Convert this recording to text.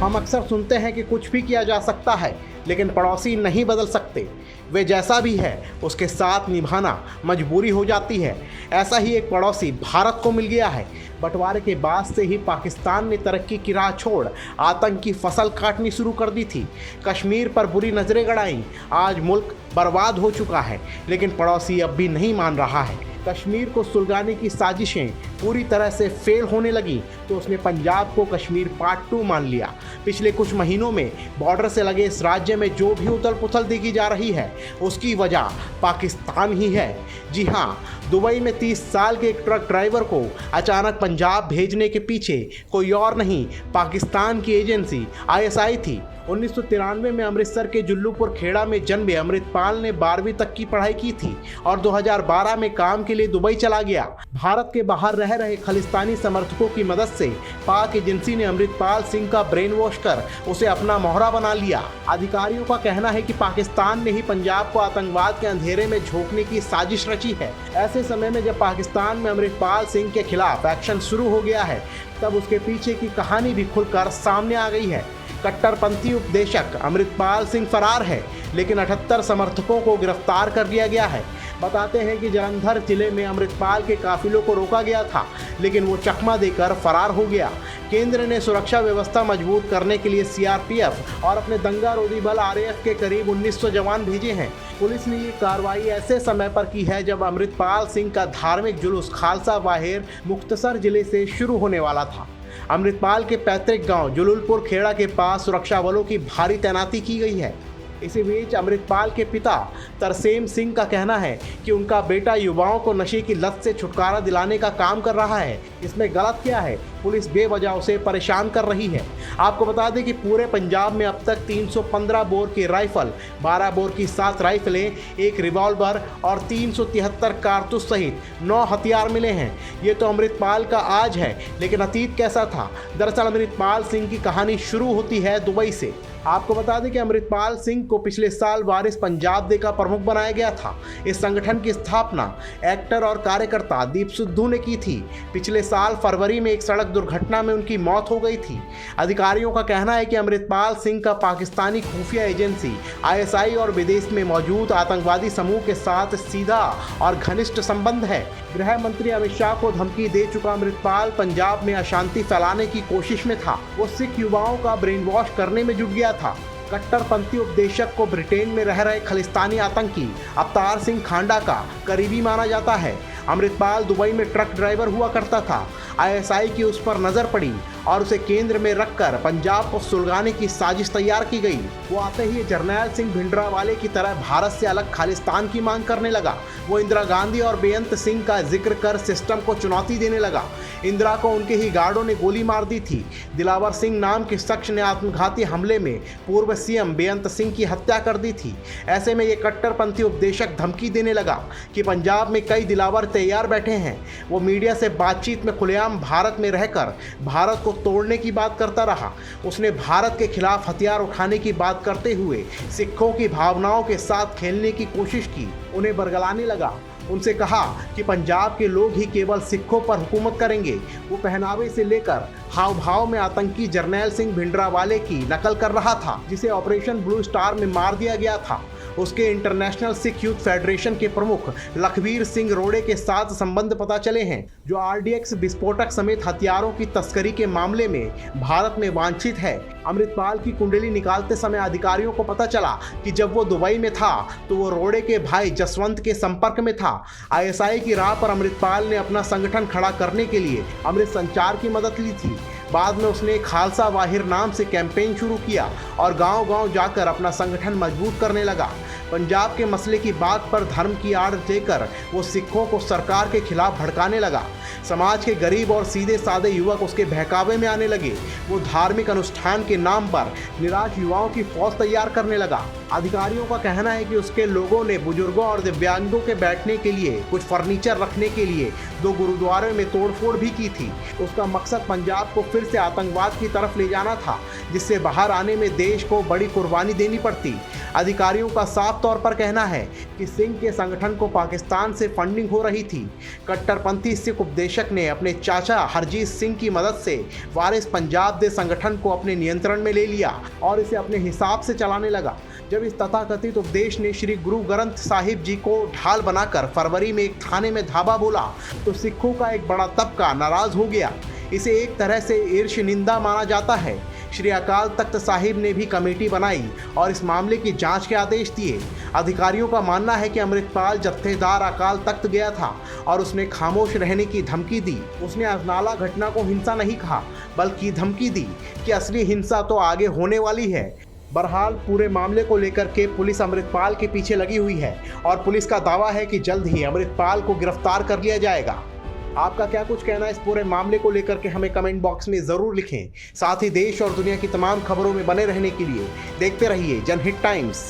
हम अक्सर सुनते हैं कि कुछ भी किया जा सकता है, लेकिन पड़ोसी नहीं बदल सकते। वे जैसा भी है उसके साथ निभाना मजबूरी हो जाती है। ऐसा ही एक पड़ोसी भारत को मिल गया है। बंटवारे के बाद से ही पाकिस्तान ने तरक्की की राह छोड़ आतंक की फसल काटनी शुरू कर दी थी। कश्मीर पर बुरी नज़रें गड़ाई। आज मुल्क बर्बाद हो चुका है, लेकिन पड़ोसी अब भी नहीं मान रहा है। कश्मीर को सुलगाने की साजिशें पूरी तरह से फेल होने लगी तो उसने पंजाब को कश्मीर पार्ट 2 मान लिया। पिछले कुछ महीनों में बॉर्डर से लगे इस राज्य में जो भी उथल पुथल देखी जा रही है उसकी वजह पाकिस्तान ही है। जी हाँ, दुबई में 30 साल के एक ट्रक ड्राइवर को अचानक पंजाब भेजने के पीछे कोई और नहीं, पाकिस्तान की एजेंसी ISI थी। 1993 में अमृतसर के जुल्लूपुर खेड़ा में जन्मे अमृतपाल ने 12वीं तक की पढ़ाई की थी और 2012 में काम के लिए दुबई चला गया। भारत के बाहर रह रहे खालिस्तानी समर्थकों की मदद से पाक एजेंसी ने अमृतपाल सिंह का ब्रेन वॉश कर उसे अपना मोहरा बना लिया। अधिकारियों का कहना है कि पाकिस्तान ने ही पंजाब को आतंकवाद के अंधेरे में झोंकने की साजिश रची है। ऐसे समय में जब पाकिस्तान में अमृतपाल सिंह के खिलाफ एक्शन शुरू हो गया है, तब उसके पीछे की कहानी भी खुलकर सामने आ गई है। कट्टरपंथी उपदेशक अमृतपाल सिंह फरार है, लेकिन 78 समर्थकों को गिरफ्तार कर लिया गया है। बताते हैं कि जालंधर जिले में अमृतपाल के काफिलों को रोका गया था, लेकिन वो चकमा देकर फरार हो गया। केंद्र ने सुरक्षा व्यवस्था मजबूत करने के लिए CRPF और अपने दंगा रोधी बल RAF के करीब 1900 जवान भेजे हैं। पुलिस ने ये कार्रवाई ऐसे समय पर की है जब अमृतपाल सिंह का धार्मिक जुलूस खालसा बाहिर मुख्तसर जिले से शुरू होने वाला था। अमृतपाल के पैतृक गांव जुलूलपुर खेड़ा के पास सुरक्षा बलों की भारी तैनाती की गई है। इसी बीच अमृतपाल के पिता तरसेम सिंह का कहना है कि उनका बेटा युवाओं को नशे की लत से छुटकारा दिलाने का काम कर रहा है। इसमें गलत क्या है? पुलिस बेवजह उसे परेशान कर रही है। आपको बता दें कि पूरे पंजाब में अब तक 315 बोर की राइफल, 12 बोर की 7 राइफलें, 1 रिवॉल्वर और 373 कारतूस सहित 9 हथियार मिले हैं। ये तो अमृतपाल का आज है, लेकिन अतीत कैसा था? दरअसल अमृतपाल सिंह की कहानी शुरू होती है दुबई से। आपको बता दें कि अमृतपाल सिंह को पिछले साल वारिस पंजाब डे का प्रमुख बनाया गया था। इस संगठन की स्थापना एक्टर और कार्यकर्ता दीप सिद्धू ने की थी। पिछले साल फरवरी में एक सड़क दुर्घटना में उनकी मौत हो गई थी। अधिकारियों का कहना है कि अमृतपाल सिंह का पाकिस्तानी खुफिया एजेंसी ISI और विदेश में मौजूद आतंकवादी समूह के साथ सीधा और घनिष्ठ संबंध है। गृह मंत्री अमित शाह को धमकी दे चुका अमृतपाल पंजाब में अशांति फैलाने की कोशिश में था। वो सिख युवाओं का ब्रेन वॉश करने में जुट गया था। कट्टरपंथी उपदेशक को ब्रिटेन में रह रहे खालिस्तानी आतंकी अवतार सिंह खांडा का करीबी माना जाता है। अमृतपाल दुबई में ट्रक ड्राइवर हुआ करता था। ISI की उस पर नज़र पड़ी और उसे केंद्र में रखकर पंजाब को सुलगाने की साजिश तैयार की गई। वो आते ही जर्नैल सिंह भिंडरावाले की तरह भारत से अलग खालिस्तान की मांग करने लगा। वो इंदिरा गांधी और बेअंत सिंह का जिक्र कर सिस्टम को चुनौती देने लगा। इंदिरा को उनके ही गार्डों ने गोली मार दी थी। दिलावर सिंह नाम के शख्स ने आत्मघाती हमले में पूर्व CM बेअंत सिंह की हत्या कर दी थी। ऐसे में ये कट्टरपंथी उपदेशक धमकी देने लगा कि पंजाब में कई दिलावर तैयार बैठे हैं। वो मीडिया से बातचीत में खुलेआम भारत में रहकर भारत को तोड़ने की बात करता रहा। उसने भारत के खिलाफ हथियार उठाने की बात करते हुए सिखों की भावनाओं के साथ खेलने की कोशिश की। उन्हें बरगलाने लगा। उनसे कहा कि पंजाब के लोग ही केवल सिखों पर हुकूमत करेंगे। वो पहनावे से लेकर हाव भाव में आतंकी जर्नैल सिंह भिंडरावाले की नकल कर रहा था, जिसे ऑपरेशन ब्लू स्टार में मार दिया गया था। उसके इंटरनेशनल सिख यूथ फेडरेशन के प्रमुख लखवीर सिंह रोड़े के साथ संबंध पता चले हैं, जो RDX विस्फोटक समेत हथियारों की तस्करी के मामले में भारत में वांछित है। अमृतपाल की कुंडली निकालते समय अधिकारियों को पता चला कि जब वो दुबई में था तो वो रोड़े के भाई जसवंत के संपर्क में था। ISI की राह पर अमृतपाल ने अपना संगठन खड़ा करने के लिए अमृत संचार की मदद ली थी। बाद में उसने खालसा वाहिर नाम से कैंपेन शुरू किया और गांव-गांव जाकर अपना संगठन मजबूत करने लगा। पंजाब के मसले की बात पर धर्म की आड़ लेकर वो सिखों को सरकार के खिलाफ भड़काने लगा। समाज के गरीब और सीधे साधे युवक उसके बहकावे में आने लगे। वो धार्मिक अनुष्ठान के नाम पर निराश युवाओं की फौज तैयार करने लगा। अधिकारियों का कहना है कि उसके लोगों ने बुजुर्गों और दिव्यांगों के बैठने के लिए कुछ फर्नीचर रखने के लिए 2 गुरुद्वारों में तोड़फोड़ भी की थी। उसका मकसद पंजाब को फिर से आतंकवाद की तरफ ले जाना था, जिससे बाहर आने में देश को बड़ी कुर्बानी देनी पड़ती। अधिकारियों का साफ साफ तौर पर कहना है कि सिंह के संगठन को पाकिस्तान से फंडिंग हो रही थी। कट्टरपंथी सिख उपदेशक ने अपने चाचा हरजीत सिंह की मदद से वारिस पंजाब दे संगठन को अपने नियंत्रण में ले लिया और इसे अपने हिसाब से चलाने लगा। जब इस तथाकथित उपदेश ने श्री गुरु ग्रंथ साहिब जी को ढाल बनाकर फरवरी में एक थाने में धावा बोला तो सिखों का एक बड़ा तबका नाराज हो गया। इसे एक तरह से ईर्ष्य निंदा माना जाता है। श्री अकाल तख्त साहिब ने भी कमेटी बनाई और इस मामले की जांच के आदेश दिए। अधिकारियों का मानना है कि अमृतपाल जत्थेदार अकाल तख्त गया था और उसने खामोश रहने की धमकी दी। उसने अजनाला घटना को हिंसा नहीं कहा बल्कि धमकी दी कि असली हिंसा तो आगे होने वाली है। बहरहाल पूरे मामले को लेकर के पुलिस अमृतपाल के पीछे लगी हुई है और पुलिस का दावा है कि जल्द ही अमृतपाल को गिरफ्तार कर लिया जाएगा। आपका क्या कुछ कहना है इस पूरे मामले को लेकर के हमें कमेंट बॉक्स में ज़रूर लिखें। साथ ही देश और दुनिया की तमाम खबरों में बने रहने के लिए देखते रहिए जनहित टाइम्स।